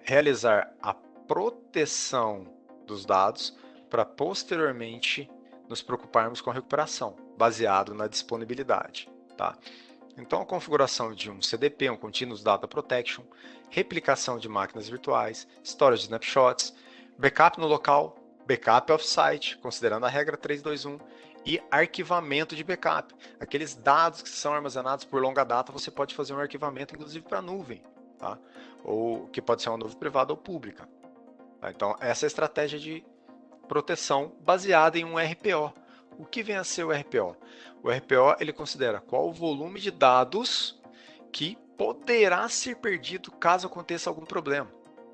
realizar a proteção dos dados para posteriormente nos preocuparmos com a recuperação, baseado na disponibilidade. Tá? Então, a configuração de um CDP, um Continuous Data Protection, replicação de máquinas virtuais, storage de snapshots, backup no local, backup off-site, considerando a regra 321, e arquivamento de backup. Aqueles dados que são armazenados por longa data, você pode fazer um arquivamento, inclusive para a nuvem, tá? Ou que pode ser uma nuvem privada ou pública. Tá? Então, essa é a estratégia de proteção baseada em um RPO. O que vem a ser o RPO? O RPO ele considera qual o volume de dados que poderá ser perdido caso aconteça algum problema.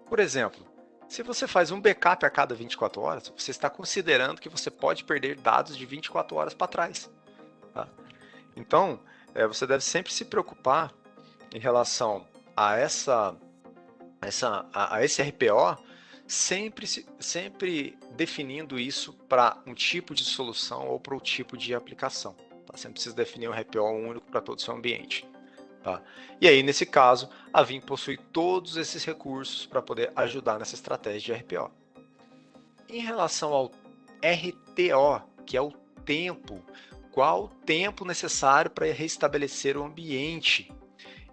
Por exemplo, se você faz um backup a cada 24 horas, você está considerando que você pode perder dados de 24 horas para trás. Tá? Então, você deve sempre se preocupar em relação a esse RPO, sempre definindo isso para um tipo de solução ou para o tipo de aplicação. Tá? Você precisa definir um RPO único para todo o seu ambiente. Tá? E aí, nesse caso, a Vim possui todos esses recursos para poder ajudar nessa estratégia de RPO. Em relação ao RTO, que é o tempo, qual o tempo necessário para restabelecer o ambiente?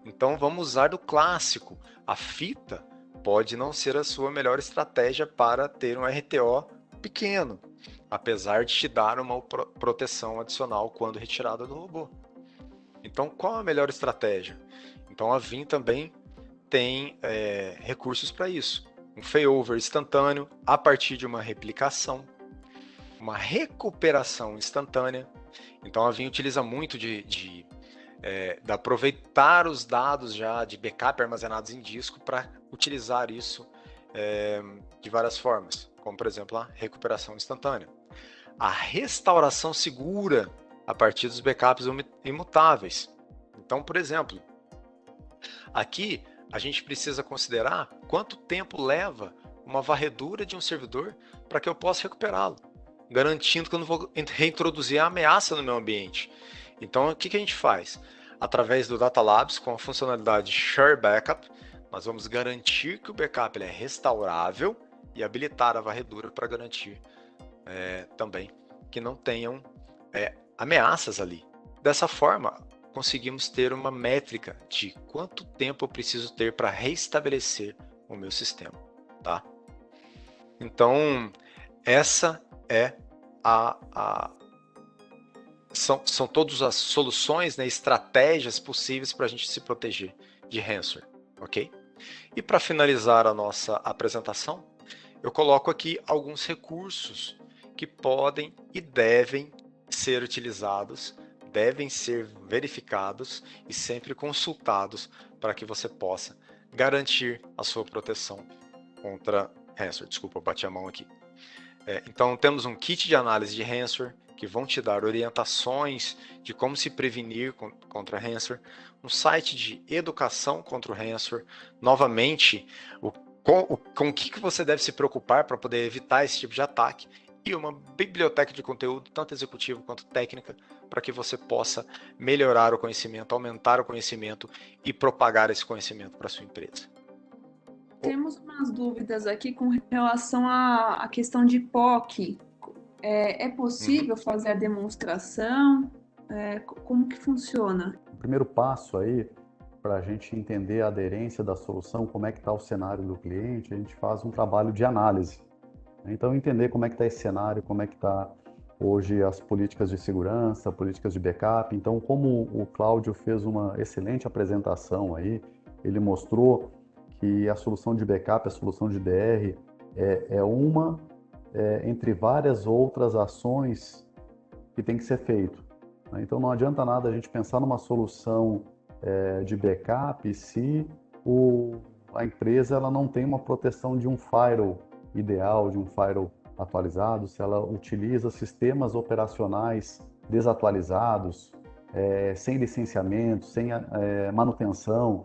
Então, vamos usar do clássico. A fita pode não ser a sua melhor estratégia para ter um RTO pequeno, apesar de te dar uma proteção adicional quando retirada do robô. Então, qual a melhor estratégia? Então, a Vim também tem recursos para isso. Um failover instantâneo a partir de uma replicação, uma recuperação instantânea. Então, a Vim utiliza muito de aproveitar os dados já de backup armazenados em disco para utilizar isso de várias formas, como, por exemplo, a recuperação instantânea. A restauração segura a partir dos backups imutáveis. Então, por exemplo, aqui a gente precisa considerar quanto tempo leva uma varredura de um servidor para que eu possa recuperá-lo, garantindo que eu não vou reintroduzir a ameaça no meu ambiente. Então, o que a gente faz? Através do Data Labs, com a funcionalidade Share Backup, nós vamos garantir que o backup ele é restaurável e habilitar a varredura para garantir também que não tenham ameaças ali. Dessa forma, conseguimos ter uma métrica de quanto tempo eu preciso ter para restabelecer o meu sistema. Tá? Então, essa é são todas as soluções, né, estratégias possíveis para a gente se proteger de ransomware, ok? E para finalizar a nossa apresentação, eu coloco aqui alguns recursos que podem e devem ser utilizados, devem ser verificados e sempre consultados para que você possa garantir a sua proteção contra ransomware. Desculpa, eu bati a mão aqui. Então, temos um kit de análise de ransomware, que vão te dar orientações de como se prevenir contra ransomware, um site de educação contra o ransomware, novamente, com o que você deve se preocupar para poder evitar esse tipo de ataque, e uma biblioteca de conteúdo, tanto executiva quanto técnica, para que você possa melhorar o conhecimento, aumentar o conhecimento e propagar esse conhecimento para a sua empresa.
Temos umas dúvidas aqui com relação à questão de POC. É possível fazer a demonstração? Como que funciona?
O primeiro passo aí, para a gente entender a aderência da solução, como é que está o cenário do cliente, a gente faz um trabalho de análise. Então, entender como é que está esse cenário, como é que está hoje as políticas de segurança, políticas de backup. Então, como o Cláudio fez uma excelente apresentação aí, ele mostrou que a solução de backup, a solução de DR, é uma entre várias outras ações que tem que ser feito. Então, não adianta nada a gente pensar numa solução de backup se a empresa ela não tem uma proteção de um firewall ideal, de um firewall atualizado, se ela utiliza sistemas operacionais desatualizados, sem licenciamento, sem manutenção.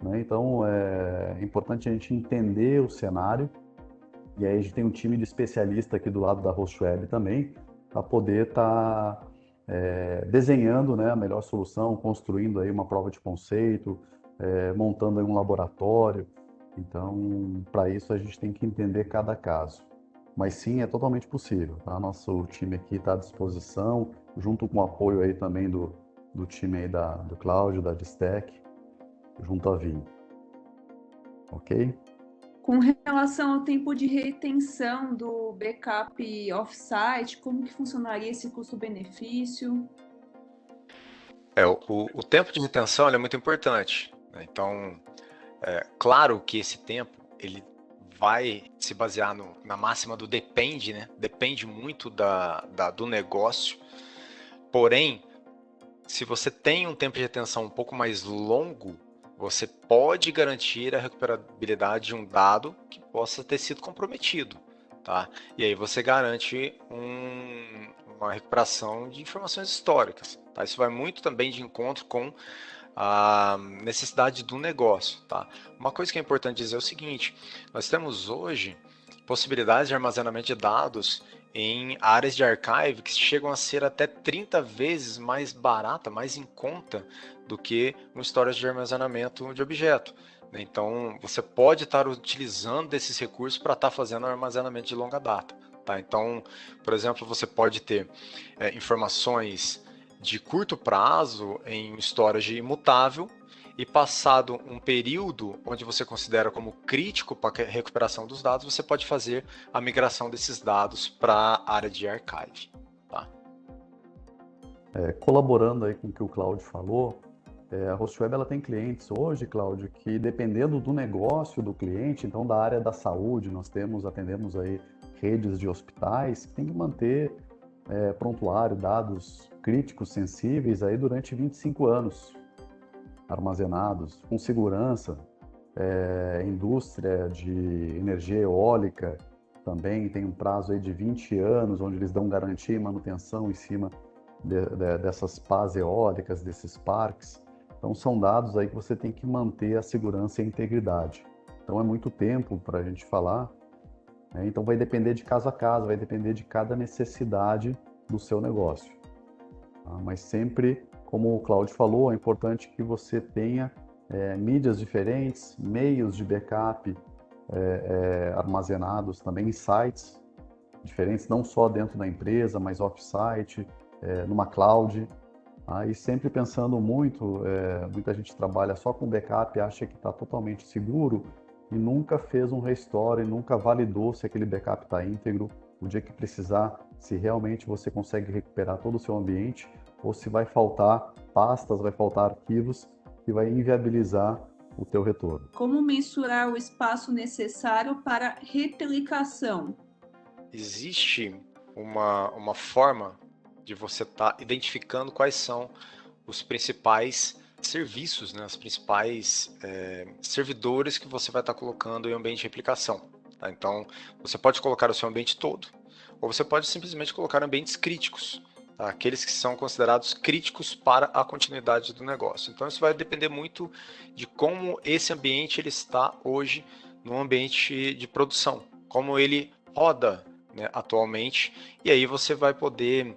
Né? Então, é importante a gente entender o cenário, e aí a gente tem um time de especialista aqui do lado da HostWeb também, para poder estar desenhando, né, a melhor solução, construindo aí uma prova de conceito, montando aí um laboratório. Então, para isso a gente tem que entender cada caso. Mas sim, é totalmente possível. Tá? Nosso time aqui está à disposição, junto com o apoio aí também do time aí do Cláudio, da Distec, junto à Vim. Ok?
Com relação ao tempo de retenção do backup off-site, como que funcionaria esse custo-benefício?
O tempo de retenção é muito importante. Né? Então, claro que esse tempo ele vai se basear na máxima do depende, né? Depende muito do negócio. Porém, se você tem um tempo de retenção um pouco mais longo, você pode garantir a recuperabilidade de um dado que possa ter sido comprometido, tá? E aí você garante uma recuperação de informações históricas, tá? Isso vai muito também de encontro com a necessidade do negócio, tá? Uma coisa que é importante dizer é o seguinte: nós temos hoje possibilidades de armazenamento de dados em áreas de archive que chegam a ser até 30 vezes mais barata, mais em conta do que um storage de armazenamento de objeto. Então, você pode estar utilizando desses recursos para estar fazendo armazenamento de longa data. Tá? Então, por exemplo, você pode ter informações de curto prazo em storage imutável, e passado um período onde você considera como crítico para a recuperação dos dados, você pode fazer a migração desses dados para a área de archive. Tá?
Colaborando aí com o que o Cláudio falou, a HostWeb ela tem clientes hoje, Cláudio, que dependendo do negócio do cliente, então da área da saúde, nós atendemos aí redes de hospitais que tem que manter prontuário, dados críticos, sensíveis aí durante 25 anos. Armazenados com segurança. Indústria de energia eólica também tem um prazo aí de 20 anos, onde eles dão garantia e manutenção em cima dessas pás eólicas, desses parques. Então são dados aí que você tem que manter a segurança e a integridade. Então é muito tempo para a gente falar, né? Então vai depender de caso a caso, vai depender de cada necessidade do seu negócio. Tá? Mas sempre, como o Cláudio falou, é importante que você tenha mídias diferentes, meios de backup armazenados também em sites diferentes, não só dentro da empresa, mas off-site, numa cloud. E sempre pensando muito, muita gente trabalha só com backup, acha que está totalmente seguro e nunca fez um restore, nunca validou se aquele backup está íntegro. O dia que precisar, se realmente você consegue recuperar todo o seu ambiente, ou se vai faltar pastas, vai faltar arquivos que vai inviabilizar o teu retorno.
Como mensurar o espaço necessário para replicação?
Existe uma forma de você estar identificando quais são os principais serviços, né, os principais servidores que você vai estar colocando em um ambiente de replicação. Tá? Então, você pode colocar o seu ambiente todo, ou você pode simplesmente colocar ambientes críticos. Tá? Aqueles que são considerados críticos para a continuidade do negócio. Então isso vai depender muito de como esse ambiente ele está hoje no ambiente de produção, como ele roda, né, atualmente, e aí você vai poder,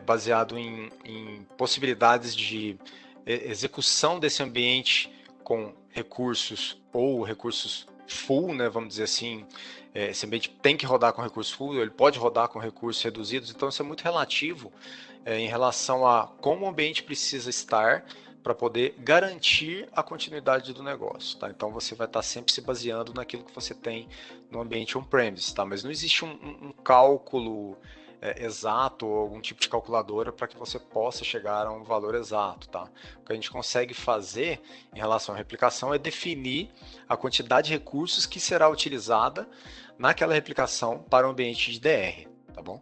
baseado em possibilidades de execução desse ambiente com recursos ou recursos full, né, vamos dizer assim, esse ambiente tem que rodar com recursos full, ele pode rodar com recursos reduzidos, então isso é muito relativo em relação a como o ambiente precisa estar para poder garantir a continuidade do negócio, tá? Então você vai estar sempre se baseando naquilo que você tem no ambiente on-premise, tá? Mas não existe um cálculo exato ou algum tipo de calculadora para que você possa chegar a um valor exato, tá? O que a gente consegue fazer em relação à replicação é definir a quantidade de recursos que será utilizada naquela replicação para o ambiente de DR, tá bom?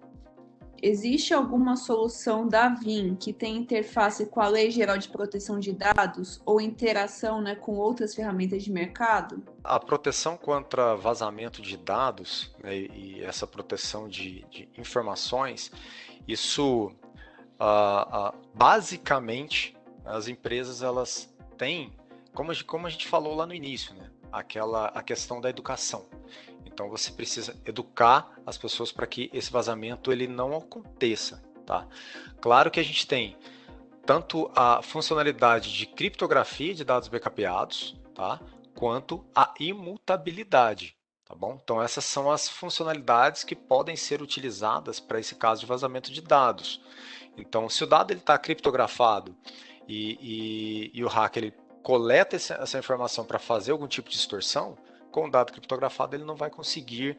Existe alguma solução da Vim que tem interface com a Lei Geral de Proteção de Dados ou interação, né, com outras ferramentas de mercado?
A proteção contra vazamento de dados, né, e essa proteção de informações, isso basicamente as empresas elas têm, como a gente falou lá no início, né, a questão da educação. Então você precisa educar as pessoas para que esse vazamento ele não aconteça, tá? Claro que a gente tem tanto a funcionalidade de criptografia de dados backupeados, tá? Quanto a imutabilidade, tá bom? Então essas são as funcionalidades que podem ser utilizadas para esse caso de vazamento de dados. Então se o dado está criptografado e o hacker ele coleta essa informação para fazer algum tipo de distorção, com o dado criptografado ele não vai conseguir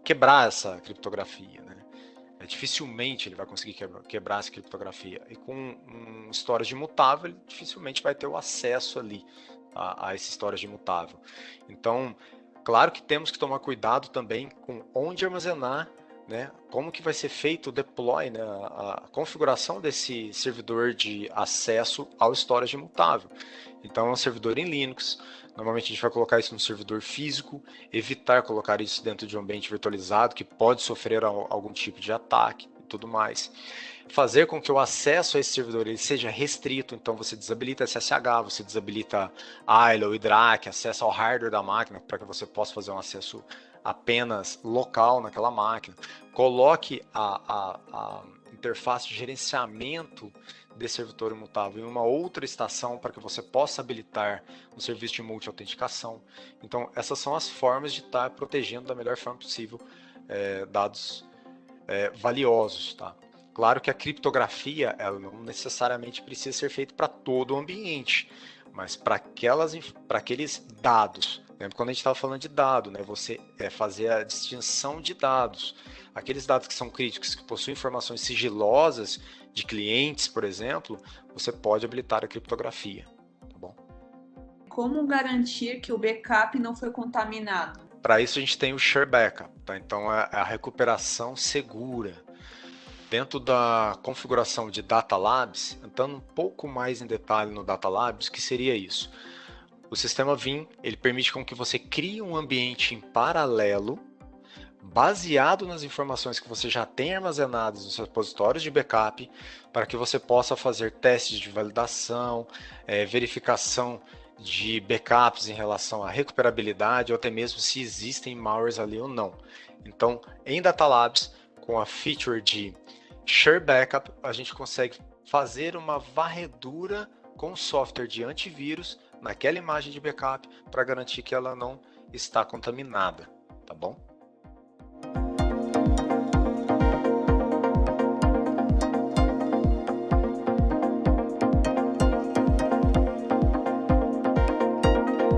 quebrar essa criptografia, né? Dificilmente ele vai conseguir quebrar essa criptografia. E com um storage imutável, ele dificilmente vai ter o acesso ali a esse storage imutável. Então, claro que temos que tomar cuidado também com onde armazenar, né? Como que vai ser feito o deploy, né? A configuração desse servidor de acesso ao storage imutável. Então, é um servidor em Linux. Normalmente a gente vai colocar isso no servidor físico, evitar colocar isso dentro de um ambiente virtualizado que pode sofrer algum tipo de ataque e tudo mais. Fazer com que o acesso a esse servidor ele seja restrito, então você desabilita SSH, você desabilita ILO, IDRAC, acesso ao hardware da máquina para que você possa fazer um acesso apenas local naquela máquina. Coloque a interface de gerenciamento desse servidor imutável em uma outra estação para que você possa habilitar um serviço de multi-autenticação. Então, essas são as formas de estar protegendo da melhor forma possível dados valiosos, tá? Claro que a criptografia ela não necessariamente precisa ser feita para todo o ambiente, mas para aqueles dados. Lembra quando a gente estava falando de dado, né? Você fazer a distinção de dados. Aqueles dados que são críticos, que possuem informações sigilosas de clientes, por exemplo, você pode habilitar a criptografia, tá bom?
Como garantir que o backup não foi contaminado?
Para isso a gente tem o Share Backup, tá? Então é a recuperação segura. Dentro da configuração de Data Labs, entrando um pouco mais em detalhe no Data Labs, o que seria isso? O sistema Vim, ele permite com que você crie um ambiente em paralelo, baseado nas informações que você já tem armazenadas nos seus repositórios de backup, para que você possa fazer testes de validação, verificação de backups em relação à recuperabilidade, ou até mesmo se existem malwares ali ou não. Então, em Data Labs, com a feature de Share Backup, a gente consegue fazer uma varredura com software de antivírus naquela imagem de backup para garantir que ela não está contaminada, tá bom?